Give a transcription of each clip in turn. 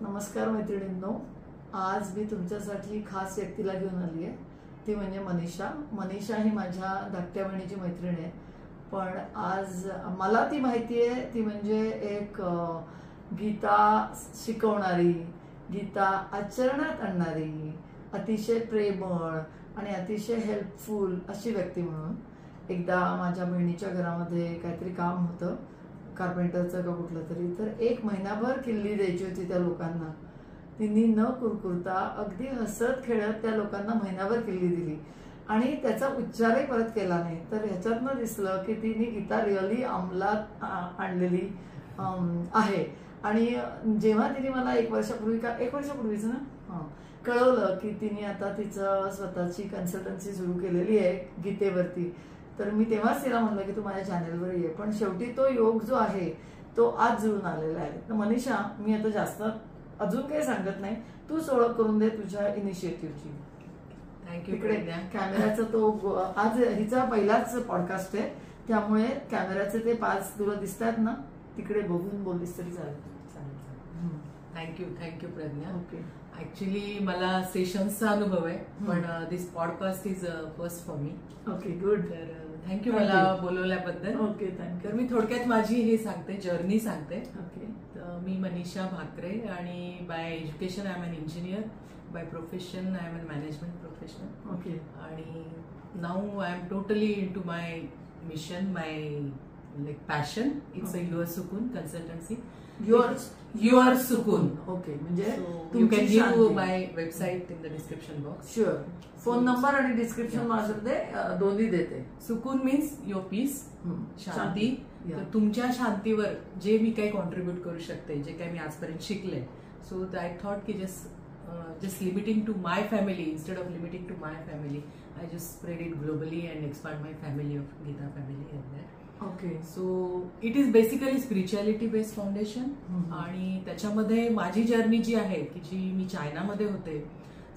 नमस्कार मैत्रिणींनो, आज मी तुमच्यासाठी खास व्यक्तीला घेऊन आली आहे. ती म्हणजे मनीषा. मनीषा ही माझ्या धाकट्या बहिणीची मैत्रीण आहे. पण आज मला ती माहिती आहे, ती म्हणजे एक गीता शिकवणारी, गीता आचरणात आणणारी, अतिशय प्रेमळ आणि अतिशय हेल्पफुल अशी व्यक्ती म्हणून. एकदा माझ्या बहिणीच्या घरामध्ये काहीतरी काम होतं, कार्पेंटरचं का कुठलं तरी, तर 1 महिनाभर किल्ली द्यायची होती त्या लोकांना. तिने न कुरकुरता अगदी हसत खेळत त्या लोकांना महिनाभर किल्ली दिली आणि त्याचा उच्चारही परत केला नाही. तर ह्याच्यातनं दिसलं की तिने गीता रिअली अंमलात आणलेली आहे. आणि जेव्हा तिने मला 1 वर्षापूर्वीच ना कळवलं की तिने आता तिचं स्वतःची कन्सल्टन्सी सुरू केलेली आहे गीतेवरती, तर मी तेव्हाच तिला म्हणलं की तू माझ्या चॅनलवर ये. पण शेवटी तो योग जो आहे तो आज जुळून आलेला आहे. तर मनीषा, मी आता जास्त अजून काही सांगत नाही, तूच ओळख करून दे तुझ्या इनिशिएटिव्हची. थँक्यू. इकडे कॅमेराचा तो आज हिचा पहिलाच पॉडकास्ट आहे, त्यामुळे कॅमेराचे ते 5 तुला दिसतात ना, तिकडे बघून बोललीस तरी चालेल. थँक्यू प्रज्ञा. ओके. ऍक्च्युली मला सेशन्सचा अनुभव आहे, पण this podcast is first for me. Okay, good. तर थँक्यू मला बोलवल्याबद्दल. Okay, thank you. तर मी थोडक्यात माझी हे सांगते, जर्नी सांगते. ओके. तर मी मनीषा भाकरे आणि by education I am an engineer, by profession I am an management professional. Okay. आणि now I am totally into my mission, my like passion. It's a your Sukoon consultancy. Your Sukoon. Okay. म्हणजे you can give my website in the description box. Sure. Phone number आणि description मध्ये दोन्ही देते. सुकून means your piece, शांती. तर तुमच्या शांतीवर जे मी काही कॉन्ट्रीब्युट करू शकते, जे काही मी आजपर्यंत शिकले, सो आय थॉट की just limiting to my family instead of limiting to my family, I just spread it globally and expand my family of Gita family and that. Okay. So it is basically spirituality based foundation. आणि त्याच्यामध्ये माझी journey जी आहे की जी मी चायनामध्ये होते,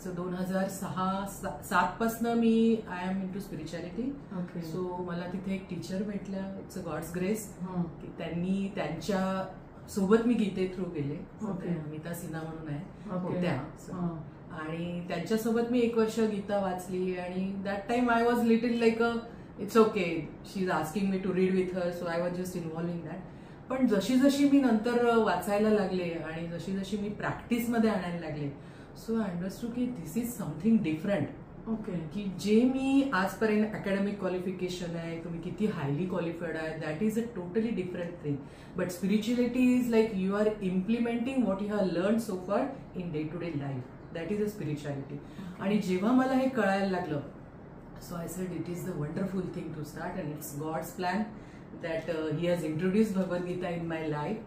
so 2006-07 पासून मी I am in to spirituality. So मला तिथे एक टीचर भेटल्या, इट्स अ गॉड्स ग्रेस, की त्यांनी त्यांच्या सोबत मी गीते थ्रू गेले. गीता सिन्हा म्हणून आहे होत्या, आणि त्यांच्यासोबत मी 1 वर्ष गीता वाचली. आणि that time I was little like it's okay, she is asking me to read with her, so I was just involve in that. पण जशी जशी मी नंतर वाचायला लागले आणि जशी जशी मी प्रॅक्टिसमध्ये आणायला लागले, सो आय अंडरस्टूड की this is something different. Okay. की जे मी आजपर्यंत अकॅडमिक क्वालिफिकेशन आहे, तुम्ही किती हायली क्वालिफाईड आहे, that is a totally different thing. But spirituality is like you are implementing what you have learn so far in day to day life. That is a spirituality. आणि जेव्हा मला हे कळायला लागलं, so I said it is the wonderful thing to start, and it's God's plan that he has introduced Bhagavad Gita in my life.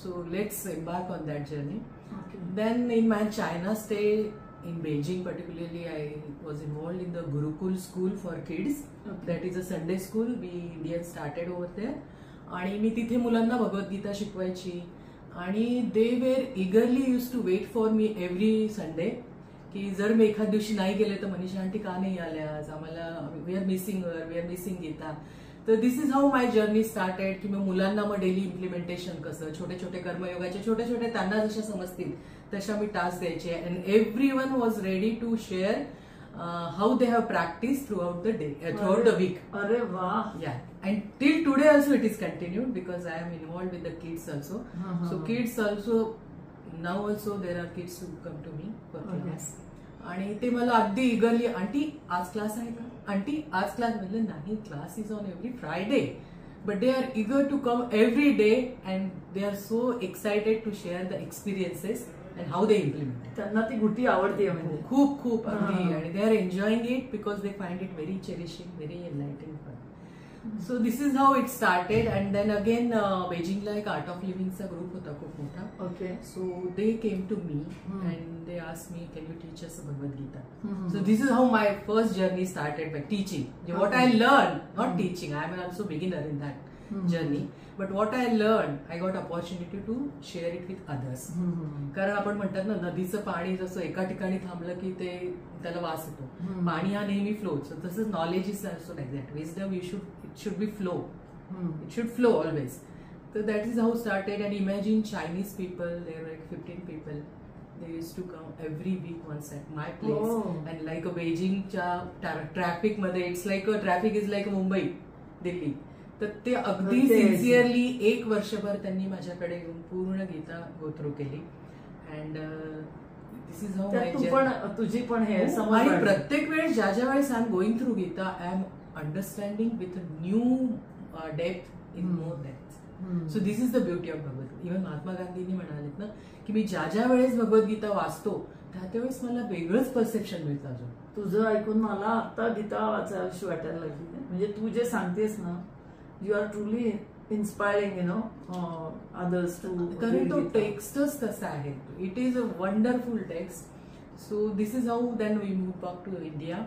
So let's embark on that journey. Okay. Then in my China stay in Beijing particularly, I was involved in the Gurukul school for kids. Okay. That is a Sunday school. We Indians started over there. आणि मी तिथे मुलांना भगवद्गीता शिकवायची, आणि they were eagerly used to wait for me every Sunday. की जर मी एखाद दिवशी नाही गेले तर मनीषा आंटी का नाही आल्या आज, आम्हाला we are missing her, we are missing Geeta. तर this is how my journey started. की मग मुलांना मग डेली इम्प्लिमेंटेशन कसं, छोटे छोटे कर्मयोगाचे छोटे छोटे त्यांना जशा समजतील तशा मी टास्क द्यायचे. And every one was ready to share how they have practice throughout the day, throughout the week. अरे वा. Yeah, and till today also it is continued because I am involve with the kids also. So kids also now also there are kids who come to me for class. आणि ते मला अगदी eagerly, aunty आज class आहे का, aunty आज class. म्हणजे नाही, class is on every Friday, but they are eager to come every day and they are so excited to share the experiences and how they implement. त्यांना ती गुटी आवडते म्हणजे खूप खूप अगदी. आणि they are enjoying it because they find it very cherishing, very enlightening. So this is how it started. And then again Beijingला एक आर्ट ऑफ लिव्हिंगचा ग्रुप होता खूप मोठा. Okay. So they came to me and they asked me, can you teach us Bhagavad Gita? So this is how my first journey started, by teaching. What I learned, not teaching, I am also beginner in that journey, but what I learned, I got opportunity to share it with others. कारण आपण म्हणतात ना, नदीचं पाणी जसं एका ठिकाणी थांबलं की ते त्याला वास येतो, पाणी हा नेहमी फ्लो. सो तसंच knowledge is also like that. Wisdom it should be flow, it should flow always. So that is how started. And imagine Chinese people, there were like 15 people. They used to come every week once at my place. Oh. And like a Beijingच्या traffic मध्ये it's like a traffic is like Mumbai Delhi. तर ते अगदी sincerely 1 वर्षभर त्यांनी माझ्याकडे येऊन पूर्ण गीता गो थ्रू केली. And this is how my तुझी पण हे आणि प्रत्येक वेळेस ज्या ज्या वेळेस I am going through Gita I am understanding with a new depth in more depth. So this is the beauty of Bhagavad. Even Mahatma गांधींनी म्हणालेत ना की मी ज्या ज्या वेळेस भगवद्गीता वाचतो त्या त्यावेळेस मला वेगळंच परसेप्शन मिळतं. अजून तुझं ऐकून मला आता गीता वाचावीशी वाटायला लागली. म्हणजे तू जे सांगतेस ना, you are truly inspiring, you know, others too. कारण तो टेक्स्टच तसा आहे. It is a wonderful text. So this is how then we move back to India.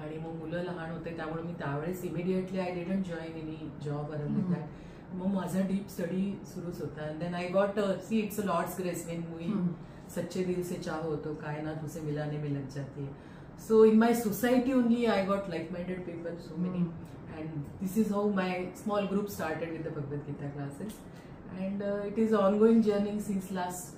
आणि मग मुलं लहान होते त्यामुळे मी त्यावेळेस immediately I didn't join any job around that. मग माझा डीप स्टडी सुरूच होता. And then I got see it's a lord's grace when we सच्चे दिल से चाहो तो कायनात उसे मिलाने में लग जाती है. So in my society only I got like-minded people, so many, and this is how my small group started with the Bhagavad Gita classes, and it is an ongoing journey since last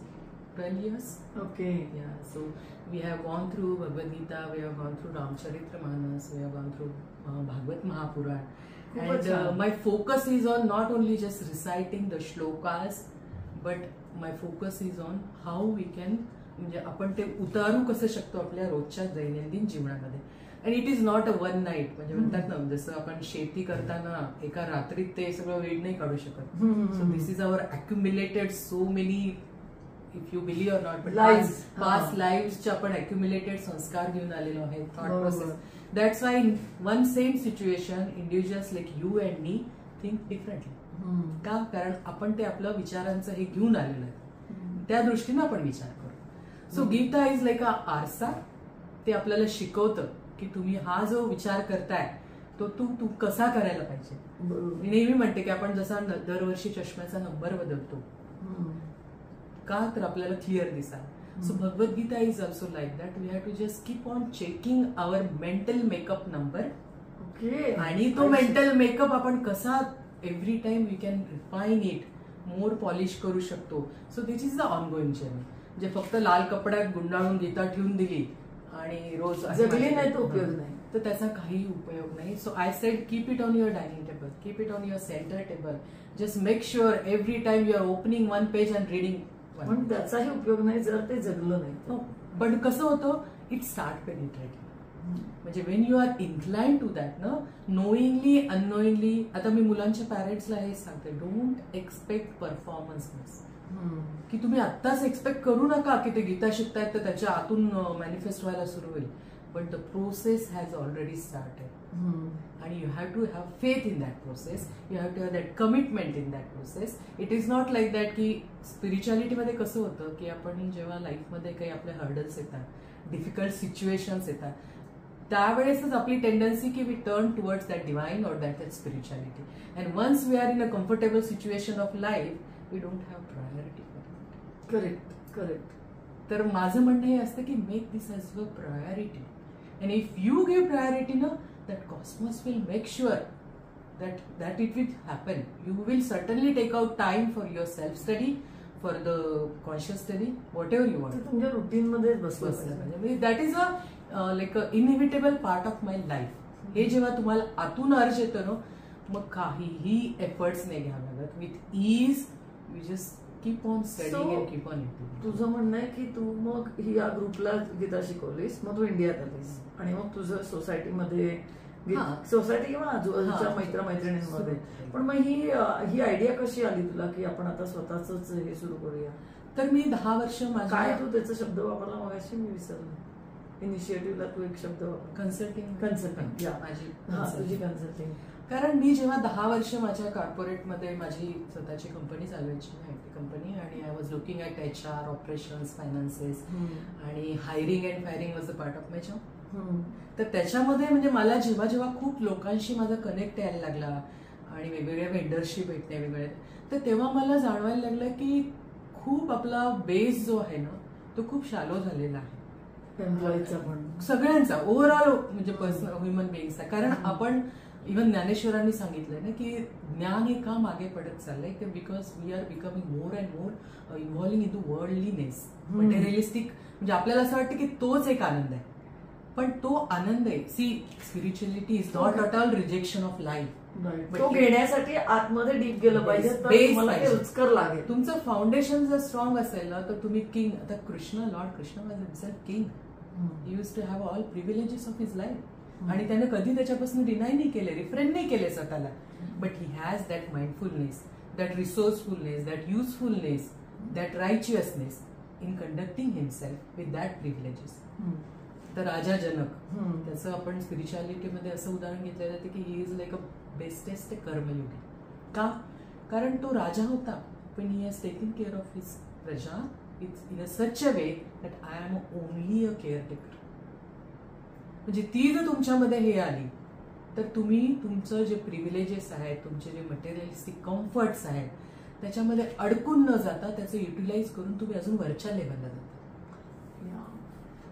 12 years. Okay. Yeah. So we have gone through Bhagavad Gita, we have gone through Ramcharitmanas, we have gone through Bhagavad Mahapuran, and my focus is on not only just reciting the shlokas, but my focus is on how we can म्हणजे आपण ते उतारू कसं शकतो आपल्या रोजच्या दैनंदिन जीवनामध्ये. And it is not a one night. म्हणजे म्हणतात ना, जसं आपण शेती करताना एका रात्रीत ते सगळं वेळ नाही काढू शकत. So this is our accumulated so many, if you believe or not, past लाईव्हचे आपण अक्युम्युलेटेड संस्कार घेऊन आलेलो आहे. Thought process. That's why in one same situation individuals like you and me think differently. का? कारण आपण ते आपलं विचारांचं हे घेऊन आलेलं आहे. त्या दृष्टीनं आपण विचार करतो. So Gita is like a आरसा. ते आपल्याला शिकवतं की तुम्ही हा जो विचार करताय तो तू कसा करायला पाहिजे. मी नेहमी म्हणते की आपण जसा दरवर्षी चष्म्याचा नंबर बदलतो का, तर आपल्याला क्लिअर दिसाल. So Bhagavad Gita is also like that. We have to just keep on checking our mental makeup number. आणि तो मेंटल मेकअप आपण कसा every time we can refine it, more polish करू शकतो. So this is the ongoing journey. जे फक्त लाल कपड्यात गुंडाळून गीता ठेवून दिली आणि रोज जगली नाही, तो उपयोग नाही, तर त्याचा काही उपयोग नाही. So I said keep it on your dining table, keep it on your centre table. Just make sure every time you are opening one page and reading. पण त्याचाही उपयोग नाही जर ते जगलं नाही. पण कसं होतं, इट स्टार्ट पेनिट्रेटिंग. म्हणजे when you are inclined to that ना, नोईंगली अननोईंगली. आता मी मुलांच्या पॅरेंट्सला हे सांगते, डोंट एक्सपेक्ट परफॉर्मन्स. की तुम्ही आत्ताच एक्सपेक्ट करू नका की ते गीता शिकतायत तर त्याच्या आतून मॅनिफेस्ट व्हायला सुरू होईल. But the process has already started. आणि you have to have faith in that process. You have to have that commitment in that process. It is not like that की स्पिरिच्युअलिटीमध्ये कसं होतं की आपण जेव्हा लाईफमध्ये काही आपले हर्डल्स येतात, डिफिकल्ट सिच्युएशन्स येतात, त्यावेळेसच आपली टेंडन्सी की we turn towards that divine or that spirituality. And once we are in a comfortable situation of life, we don't have priority for it. Correct. तर माझं म्हणणं हे असतं की make this as a priority. And if you give priority ना, that cosmos will make sure that it will happen. You will certainly take out time for your self study, for the conscious study, whatever you want. तुमच्या routine मध्ये बसलं पाहिजे. That is a like a inevitable part of my life. हे जेव्हा तुम्हाला आतून अर्ज येतो ना, मग काहीही एफर्ट्स नाही घ्यावं लागत. With is we just keep on studying and keep on improving. तुझं म्हणणं आहे की तू मग या ग्रुपला गीता शिकवलीस, मग तू इंडियात आलीस आणि मग तुझं सोसायटीमध्ये, सोसायटी किंवा आजूबाजूच्या मैत्रिणींमध्ये. पण मग ही आयडिया कशी आली तुला की आपण आता स्वतःच हे सुरू करूया? तर मी 10 वर्ष काय तू त्याचा शब्द वापरला मगाशी, मी विसरलो. इनिशिएटिव्हला तू एक शब्द कन्सल्टिंग माझी तुझी कन्सल्टिंग. कारण मी जेव्हा 10 वर्ष माझ्या कॉर्पोरेटमध्ये माझी स्वतःची कंपनी चालवायची, आयटी कंपनी, आणि I was looking at HR, operations, finances, आणि hiring and firing was a part of my job. तर त्याच्यामध्ये म्हणजे मला जेव्हा जेव्हा खूप लोकांशी माझा कनेक्ट यायला लागला आणि वेगवेगळ्या वेंडर्सशी भेटणे वेगवेगळे, तर तेव्हा मला जाणवायला लागलं की खूप आपला बेस जो आहे ना, तो खूप शालो झालेला आहे. एम्प्लॉईचा पण, सगळ्यांचा ओव्हरऑल म्हणजे पर्सनल ह्युमन बिईंगचा. कारण आपण इव्हन ज्ञानेश्वरांनी सांगितलंय ना की ज्ञान हे का मागे पडत चाललंय की because we are becoming more and more involving in to worldliness, materialistic. म्हणजे आपल्याला असं वाटतं की तोच एक आनंद आहे, पण तो आनंद आहे. See, spirituality is not at all rejection of life. तो घेण्यासाठी आतमध्ये डीप गेलं पाहिजे, तर मला ते रुचकर लागेल. तुमचं फाउंडेशन जर स्ट्रॉंग असेल ना तर तुम्ही किंग. आता lord Krishna was himself king. He use to have all privileges of his life, आणि त्याने कधी त्याच्यापासून डिनाय नाही केले, रिफ्रेन नाही केले स्वतःला. But he has that mindfulness, that resourcefulness, that usefulness, that righteousness in conducting himself with that privileges. तर राजा जनक, त्याचं आपण स्पिरिच्युअलिटीमध्ये असं उदाहरण घेतलं जातं की he is like a bestest karmayogi. का? कारण तो राजा होता, पण he has taken care of his praja in a such a way that I am only a caretaker. म्हणजे ती जर तुमच्यामध्ये हे आली तर तुम्ही तुमचं जे प्रिव्हिलेजेस आहेत, तुमचे जे मटेरियलिस्टिक कम्फर्ट्स आहेत, त्याच्यामध्ये अडकून न जाता त्याचं युटिलाइज करून तुम्ही अजून वरच्या लेवलला जाता.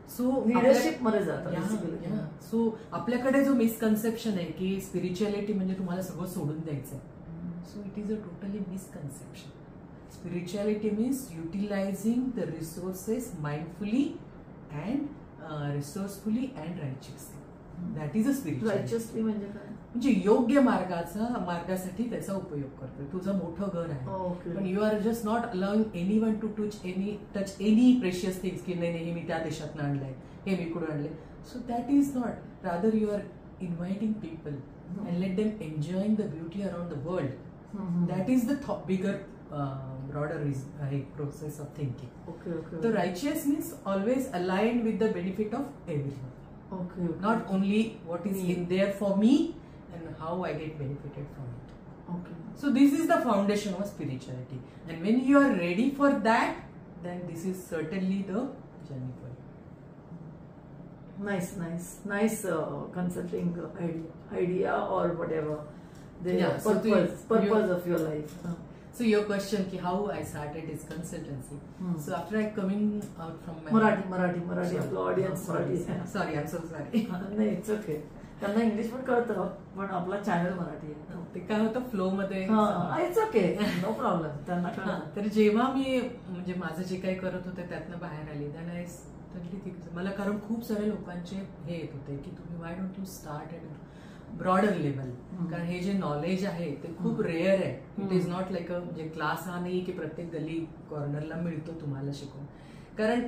सो लिडरशिप मध्ये जातात. सो आपल्याकडे जो मिसकन्सेप्शन आहे की स्पिरिच्युअलिटी म्हणजे तुम्हाला सगळं सोडून द्यायचं आहे, so it is a totally misconception. Spirituality means utilising the resources mindfully and resourcefully and righteously. That is a spirituality. म्हणजे काय? म्हणजे योग्य मार्गासाठी त्याचा उपयोग करतोय. तुझं मोठं घर आहे, पण you are just not allowing any one to touch any precious things की नाही हे मी त्या देशातून आणलंय, हे मी कुठून आणलंय. So that is not. Rather you are inviting people and let them enjoying the beauty around the world. That is the bigger broader process of thinking. Okay. The righteous means always aligned with the benefit of everyone. Okay. Not only what is in there for me and how I get benefited from it. Okay. So this is the foundation of spirituality. And when you are ready for that, then this is certainly the journey for you. Nice consulting idea or whatever the purpose of your life. So your question ki how I started this consultancy. So after I coming out from my Marathi आपलं audience Marathi. Sorry, I'm so sorry. नाही, it's okay. त्यांना English पण कळतं, पण आपला channel Marathi आहे. ते काय होतं फ्लो मध्ये. It's okay, no problem. त्यांना कळतं. तर जेव्हा मी म्हणजे माझं जे काही करत होते त्यातनं बाहेर आली, मला कारण खूप साऱ्या लोकांचे हे येत होते की तुम्ही why don't you start at broader level. कारण हे जे नॉलेज आहे ते खूप रेअर आहे. It is not like a म्हणजे क्लास हा नाही की प्रत्येक गली कॉर्नरला मिळतो तुम्हाला शिकून. कारण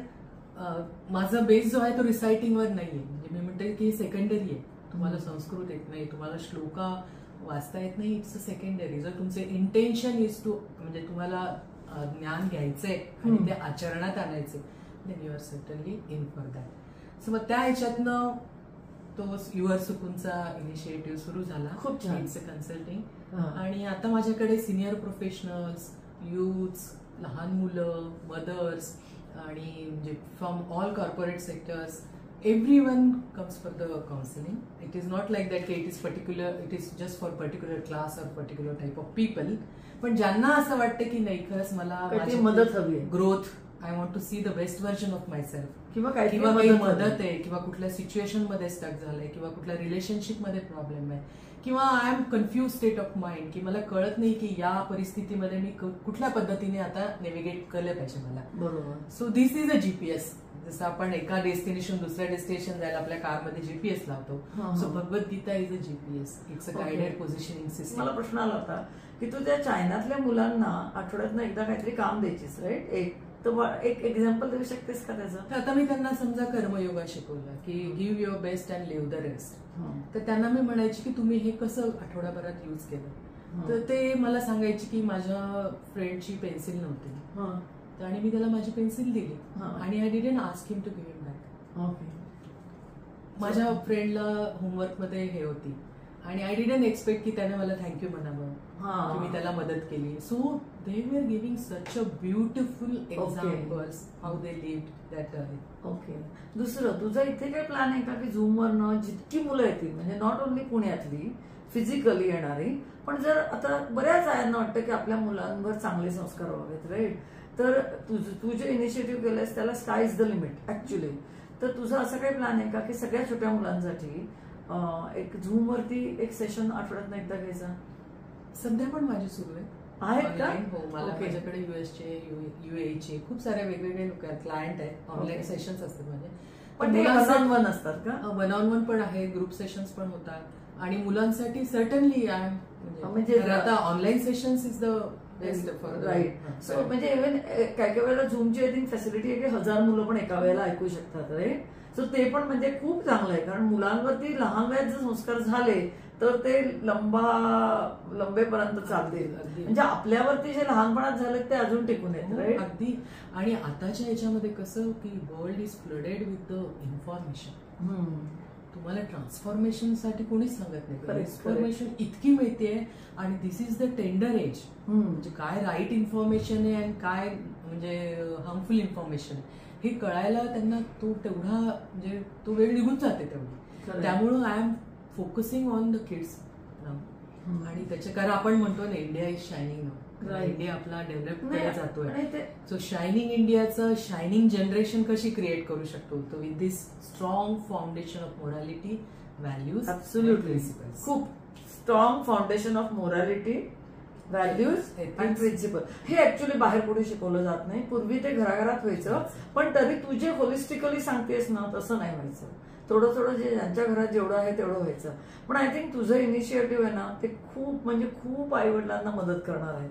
माझा बेस जो आहे तो रिसायटिंगवर नाहीये. म्हणजे मी म्हणते की सेकंडरी आहे. तुम्हाला संस्कृत येत नाही, तुम्हाला श्लोका वाचता येत नाही, इट्स अ सेकंडरी. जर तुमचे इंटेन्शन इज टू म्हणजे तुम्हाला ज्ञान घ्यायचंय आणि ते आचरणात आणायचे, then you are certainly in for that. So मग त्या ह्याच्यातनं तो युअर सुकूनचा इनिशिएटिव्ह सुरू झाला. खूप छान. It's a consulting. आणि आता माझ्याकडे सिनियर प्रोफेशनल्स, युथ्स, लहान मुलं, मदर्स आणि म्हणजे from all corporate sectors, everyone comes for the counseling. It is not like that it is just for particular class or particular type of people. पण ज्यांना असं वाटतं की नाही खरंच मला माझी मदत हवी आहे, growth, I want to see the best version of my self, किंवा काही मदत आहे, किंवा कुठल्या सिच्युएशन मध्ये स्टक झालंय, किंवा कुठल्या रिलेशनशिप मध्ये प्रॉब्लेम आहे, किंवा I am confuse state of mind की मला कळत नाही की या परिस्थितीमध्ये मी कुठल्या पद्धतीने आता नेव्हिगेट केलं पाहिजे मला. बरोबर. So this is a GPS. जसं आपण एका डेस्टिनेशन दुसऱ्या डेस्टिनेशन जायला आपल्या कारमध्ये जीपीएस लावतो, so Bhagavad Gita is a GPS. It's a guided positioning system. मला प्रश्न आला होता की तू त्या चायनातल्या मुलांना आठवड्यातनं एकदा काहीतरी काम द्यायचीस, राईट? एक एक्झाम्पल देऊ शकतेस का त्याचं? आता मी त्यांना समजा कर्मयोगा शिकवला की give your best and leave the rest. तर त्यांना मी म्हणायची की तुम्ही हे कसं आठवड्याभरात यूज केलं. तर ते मला सांगायचे की माझ्या फ्रेंडची पेन्सिल नव्हती आणि मी त्याला माझी पेन्सिल दिली आणि I didn't ask him to give him back. माझ्या फ्रेंडला होमवर्क मध्ये हे होती आणि आय डिडंट एक्सपेक्ट की त्याने मला थँक्यू म्हणावं की मी त्याला मदत केली. सो दे वर giving such a beautiful examples how they lived that. Okay. दुसरं तुझा इथे काही प्लॅन आहे का की झूमवरनं जितकी मुलं येतील, म्हणजे नॉट ओन्ली पुण्यातली फिजिकली येणारी, पण जर आता बऱ्याच आयांना वाटतं की आपल्या मुलांवर चांगले संस्कार व्हावेत, राईट? तर तू जे इनिशिएटिव्ह केलंस त्याला sky is the limit actually. तर तुझा असं काही प्लॅन आहे का की सगळ्या छोट्या मुलांसाठी एक झूम वरती एक सेशन आठवड्यात एकदा घ्यायचा? सध्या पण माझे सुरू आहेत का? हो, मला माझ्याकडे युएसचे UAE खूप सारे वेगवेगळे लोक क्लायंट आहेत. ऑनलाईन सेशन्स असतात माझे. पण ते वन ऑन वन असतात का? वन ऑन वन पण आहे, ग्रुप सेशन्स पण होतात आणि मुलांसाठी सर्टनली म्हणजे आता online sessions is the best for right. So म्हणजे इव्हन काही वेळेला झूमची आय थिंक फॅसिलिटी आहे की 1000 मुलं पण एका वेळेला ऐकू शकतात. सो ते पण म्हणजे खूप चांगलं आहे, कारण मुलांवरती लहान वयात जर संस्कार झाले तर ते लंबेपर्यंत चालतील. म्हणजे आपल्यावरती जे लहानपणात झाले ते अजून टिकून येत. अगदी. आणि आताच्या याच्यामध्ये कसं की world is flooded with the information. तुम्हाला ट्रान्सफॉर्मेशन साठी कोणीच सांगत नाही. इन्फॉर्मेशन इतकी मिळतेय आणि दिस इज द टेंडर एज. म्हणजे काय राईट इन्फॉर्मेशन आहे आणि काय म्हणजे हार्मफुल इन्फॉर्मेशन आहे हे कळायला त्यांना तो तेवढा म्हणजे तो वेळ निघून जाते तेवढी. त्यामुळं I am focusing on the kids now. आणि त्याच्या कारण आपण म्हणतो ना India is shining now. India आपला डेव्हलप कडे जातोय. सो शायनिंग इंडियाचं शायनिंग जनरेशन कशी क्रिएट करू शकतो तर with this strong foundation of morality, values, absolutely. खूप strong foundation of morality, values and principle. हे ऍक्च्युली बाहेर कुठे शिकवलं जात नाही. पूर्वी ते घराघरात व्हायचं, पण तरी तू जे होलिस्टिकली सांगतेस ना तसं नाही व्हायचं. थोडं थोडं जे ज्यांच्या घरात जेवढं आहे तेवढं व्हायचं. पण आय थिंक तुझं इनिशिएटिव्ह आहे ना ते खूप म्हणजे खूप आई वडिलांना मदत करणार आहे.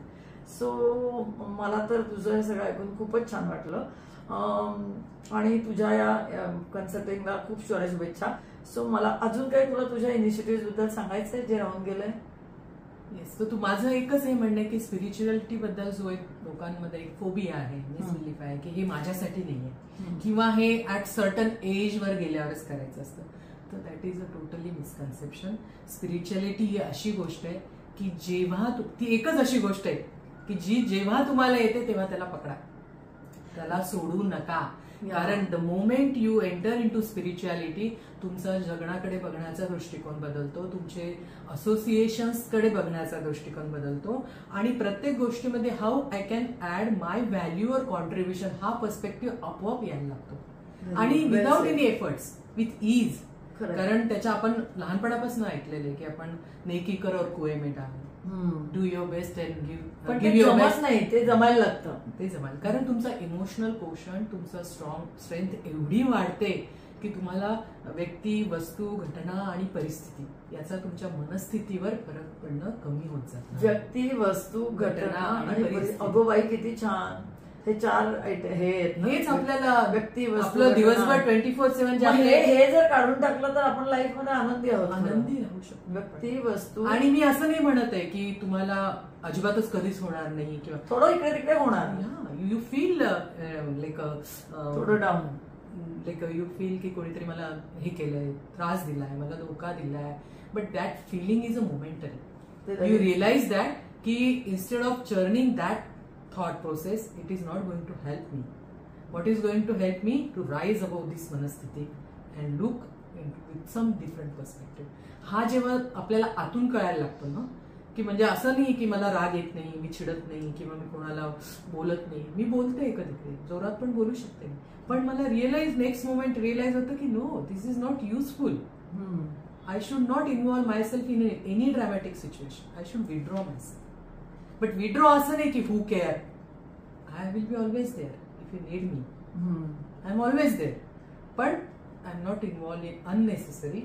सो मला तर तुझं हे सगळं ऐकून खूपच छान वाटलं. आणि तुझ्या या कन्सल्टिंगला खूप शुभेच्छा. सो मला अजून काही तुला तुझ्या इनिशिएटिव्ह बद्दल सांगायचं आहे जे राहून गेलंय? येस. तर माझं एकच हे म्हणणं आहे की स्पिरिच्युअलिटी बद्दल जो एक लोकांमध्ये एक फोबिया आहे, मिसबिलीफ आहे की हे माझ्यासाठी नाहीये किंवा हे ऍट सर्टन एज वर गेल्यावरच करायचं असतं, तर that is a totally misconception. Spirituality ही अशी गोष्ट आहे की जेव्हा ती एकच अशी गोष्ट आहे की जी जेव्हा तुम्हाला येते तेव्हा त्याला पकडा, त्याला सोडू नका. कारण the moment you enter in to spirituality तुमचा जगण्याकडे बघण्याचा दृष्टिकोन बदलतो, तुमचे असोसिएशन्स कडे बघण्याचा दृष्टिकोन बदलतो आणि प्रत्येक गोष्टीमध्ये how I can add my value or contribution हा पर्स्पेक्टिव्ह आपोआप यायला लागतो आणि without any efforts, with ease. कारण त्याच्या आपण लहानपणापासून ऐकलेले की आपण नेकी कर और कुएं में डाल, do your best and give your best. नाही, ते जमायला लागतं. ते जमायला कारण तुमचा इमोशनल कोशन, तुमचा स्ट्रेंथ एवढी वाढते की तुम्हाला व्यक्ती, वस्तू, घटना आणि परिस्थिती याचा तुमच्या मनस्थितीवर फरक पडणं कमी होत जातं. व्यक्ती, वस्तू, घटना आणि परिस्थिती. अगोबाई किती छान. हे चार हेच आपल्याला व्यक्ती, आपलं दिवसभर 24/7 हे जर काढून टाकलं तर आपण लाईफ मध्ये आनंदी राहू शकतो. व्यक्ती, वस्तू. आणि मी असं नाही म्हणत आहे की तुम्हाला अजिबातच कधीच होणार नाही किंवा थोडं इकडे तिकडे होणार. यू फील लाईक थोडं डाऊन, लाईक यू फील की कोणीतरी मला हे केलंय, त्रास दिलाय, मला धोका दिलाय, but that feeling is a momentary. You realise that की instead of churning that thought process, it is not going to help me. What is going to help me to rise above this manasthiti and look into with some different perspective. हा जेव्हा आपल्याला आतून कळायला लागतो ना की म्हणजे असं नाही की मला राग येत नाही, मी चिडत नाही किंवा मी कोणाला बोलत नाही. मी बोलते कधी कधी जोरात पण बोलू शकते, पण मला नेक्स्ट मोमेंट रिअलाइज होतं की no, this is not useful. I should not involve myself in any dramatic situation. I should withdraw myself. But withdraw असं नाही की who care, I will be always there if you need me. I am always there, पण I am not involve in unnecessary.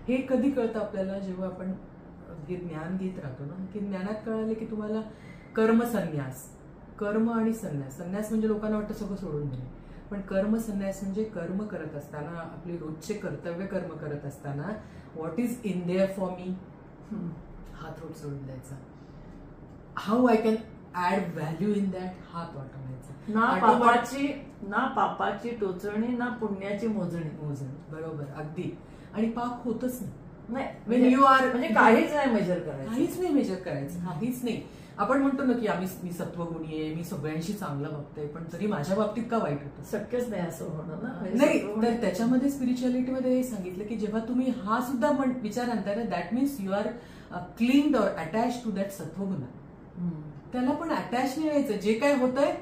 हे कधी कळतं आपल्याला जेव्हा आपण ज्ञान घेत राहतो ना, की ज्ञानात कळाले की तुम्हाला कर्मसन्यास, कर्म आणि संन्यास. संन्यास म्हणजे लोकांना वाटतं सगळं सोडून देणे, पण कर्मसन्यास म्हणजे कर्म करत असताना, आपले रोजचे कर्तव्य कर्म करत असताना what is in there for me हा थोट सोडून द्यायचा. How I can add value in that हा थॉट आणायचा. ना पापाची टोचणी ना पुण्याची मोजणी. बरोबर, अगदी. आणि पाप होतच नाही. वेन यू आर म्हणजे काहीच नाही मेजर करायचं, काहीच नाही. आपण म्हणतो ना की मी सत्वगुणी आहे, मी सगळ्यांशी चांगलं बघते, पण तरी माझ्या बाबतीत का वाईट होतं? शक्यच नाही असं होणं ना. नाही, तर त्याच्यामध्ये स्पिरिच्युअलिटीमध्ये सांगितलं की जेव्हा तुम्ही हा सुद्धा विचार आणताय ना, दॅट मीन्स यू आर क्लिंग्ड और अटॅच टू दॅट सत्वगुण. त्याला पण अटॅच नाही व्हायचं. जे काय होतंय,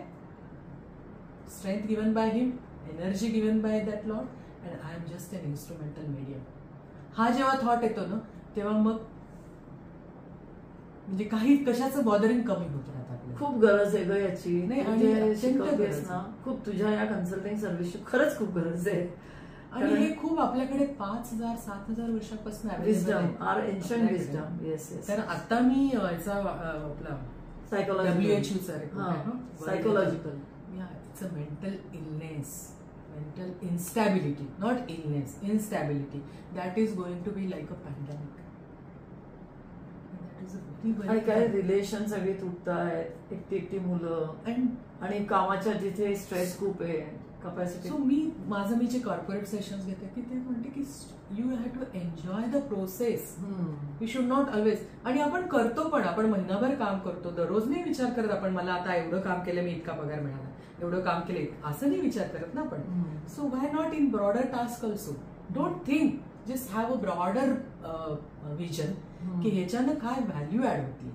strength given by him, energy given bye that Lord, and I am just an instrumental medium. हा जेव्हा थॉट येतो ना तेव्हा मग म्हणजे काही कशाचं बॉदरिंग कमी होत राहतं आपल्याला. खूप गरज आहे ग याची. नाही, आणि म्हणजे अत्यंत शिकवतेस गरज ना खूप, तुझ्या या कन्सल्टिंग सर्व्हिसची खरंच खूप गरज आहे. आणि हे खूप आपल्याकडे 5,000-7,000 वर्षापासून wisdom, our ancient wisdom. Yes yes. तर आता मी याचा आपला WHO psychological it's a mental illness, mental instability, not illness, instability that is going to be like a pandemic. That is a very आणि काय रिलेशन सगळे तुटतायत, एकटी मुलं आणि कामाच्या जिथे स्ट्रेस खूप आहे, कपॅसिटी. सो मी जे कॉर्पोरेट सेशन्स घेते की ते म्हणते की you have to enjoy the process. You should not always. आणि आपण करतो पण, आपण महिनाभर काम करतो, दररोज नाही विचार करत आपण मला आता एवढं काम केलं मी इतका पगार मिळाला, एवढं काम केले असं नाही विचार करत ना आपण. So why not in broader task also. Don't think, just have a broader vision की ह्याच्यानं काय व्हॅल्यू ऍड होती.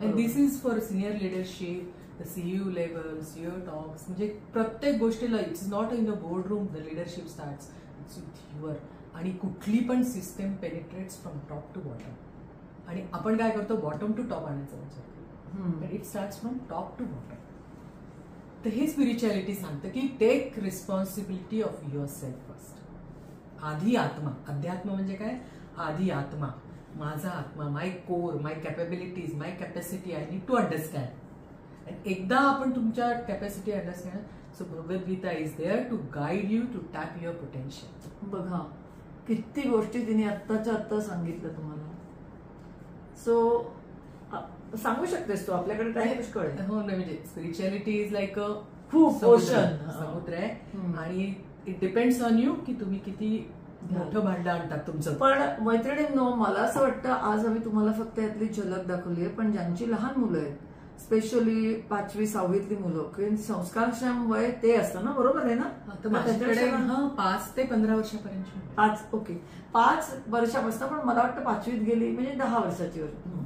And this is for senior leadership, the CEO level, CEO talks, म्हणजे प्रत्येक गोष्टीला it's not in the board room the leadership starts, it's with your. आणि कुठली पण system penetrates from top to bottom. आणि आपण काय करतो, बॉटम टू टॉप आणायचा विचार, but it starts from top to bottom. तर हे स्पिरिच्युअलिटी सांगतं की take responsibility of your self first. आधी आत्मा, अध्यात्म म्हणजे काय, आधी आत्मा, माझा आत्मा, माय core, my capabilities, my capacity I need to understand. एकदा आपण तुमच्या capacity understand, so Bhagavad Gita is there to guide you to tap your potential. बघा किती गोष्टी तिने आत्ताच्या आत्ता सांगितलं तुम्हाला. सो सांगू शकतेस तू, आपल्याकडे टाइम पुष्कळ आहे. हो ना, म्हणजे स्पिरिच्युअलिटी इज लाईक अ खूप ओशन, समुद्र आहे. आणि इट डिपेंड्स ऑन यू की तुम्ही किती मोठं भांडं आणतात तुमचं. पण मैत्रिणींनो, मला असं वाटतं आज आम्ही तुम्हाला फक्त यातली झलक दाखवली आहे, पण ज्यांची लहान मुलं आहेत, स्पेशली 5वी 6वीतली मुलं, संस्कारक्षम वय ते असतं ना, बरोबर आहे ना. 5 ते 15 वर्षापर्यंत. 5 वर्षापासून, पण मला वाटतं 5वीत गेली म्हणजे 10 वर्षाची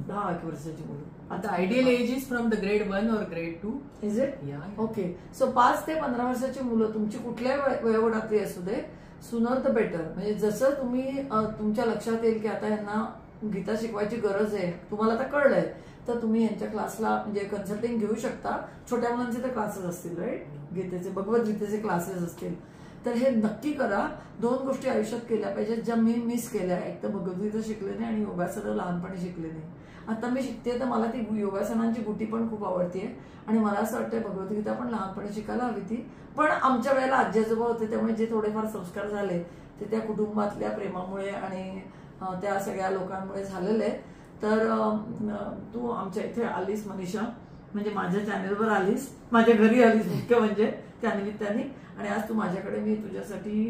10 वर्षाची मुलं. आता ideal age is from the grade 1 or grade 2. Is it? Okay. So 5 ते 15 वर्षाची मुलं तुमची कुठल्याही वयोगटातली असू दे, सुनर द बेटर. म्हणजे जसं तुम्ही तुमच्या लक्षात येईल की आता यांना गीता शिकवायची गरज आहे, तुम्हाला आता कळलंय, तर तुम्ही यांच्या क्लासला म्हणजे कन्सल्टिंग घेऊ शकता. छोट्या मुलांचे तर क्लासेस असतील, राईट, गीतेचे, भगवद्गीतेचे क्लासेस असतील. तर हे नक्की करा. 2 गोष्टी आयुष्यात केल्या पाहिजेत ज्या मी मिस केल्या. एक तर भगवद्गीता शिकले नाही आणि योगासनं लहानपणी शिकले नाही. आता मी शिकते तर मला ती योगासनांची गुटी पण खूप आवडतीये आणि मला असं वाटतं भगवद्गीता पण लहानपणी शिकायला हवी ती. पण आमच्या वेळेला आजी आजोबा होते, त्यामुळे जे थोडेफार संस्कार झाले ते त्या कुटुंबातल्या प्रेमामुळे आणि त्या सगळ्या लोकांमुळे झालेले. तर तू आमच्या इथे आलीस मनीषा, म्हणजे माझ्या चॅनेलवर आलीस, माझ्या घरी आलीस मुख्य म्हणजे त्यानिमित्ताने. आणि आज तू माझ्याकडे, मी तुझ्यासाठी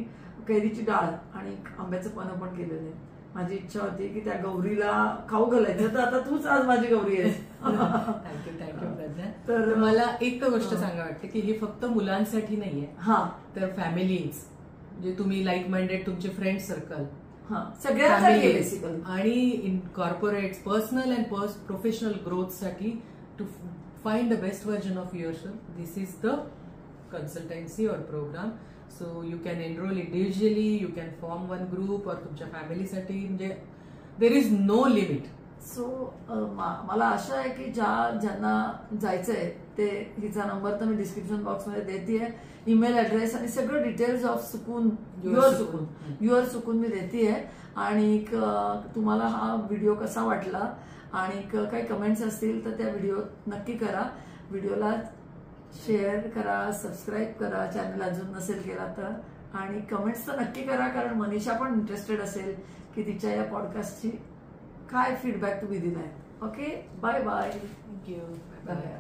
कैरीची डाळ आणि आंब्याचं पानं पण केलेलं आहे. माझी इच्छा होती की त्या गौरीला खाऊ घालायचं, तर आता तूच आज माझी गौरी आहेस. थँक्यू. तर मला एक गोष्ट सांगा वाटते की हे फक्त मुलांसाठी नाहीये. तर फॅमिलीज, जे तुम्ही लाईक माइंडेड तुमचे फ्रेंड सर्कल, सगळ्यांसाठी, आणि in corporate, personal and professional growth साठी, to find the best version of yourself, this is the consultancy our programme. So you can enrol individually, you can form one group, और तुमच्या फॅमिलीसाठी म्हणजे there is no limit. So मला आशा आहे की ज्यांना जायचंय ते, हिचा नंबर तर मी डिस्क्रिप्शन बॉक्समध्ये देतेय, ईमेल ऍड्रेस आणि सगळं डिटेल्स ऑफ सुकून, युअर सुकून मी देतेय. आणि तुम्हाला हा व्हिडिओ कसा वाटला आणि काही कमेंट्स असतील तर त्या व्हिडिओ नक्की करा. व्हिडिओला शेअर करा, सबस्क्राईब करा चॅनल अजून नसेल केला तर, आणि कमेंट्स तर नक्की करा, कारण मनीषा पण इंटरेस्टेड असेल की तिच्या या पॉडकास्टची काय फीडबॅक तुम्ही दिलाय. Okay, bye bye. Thank you. Bye.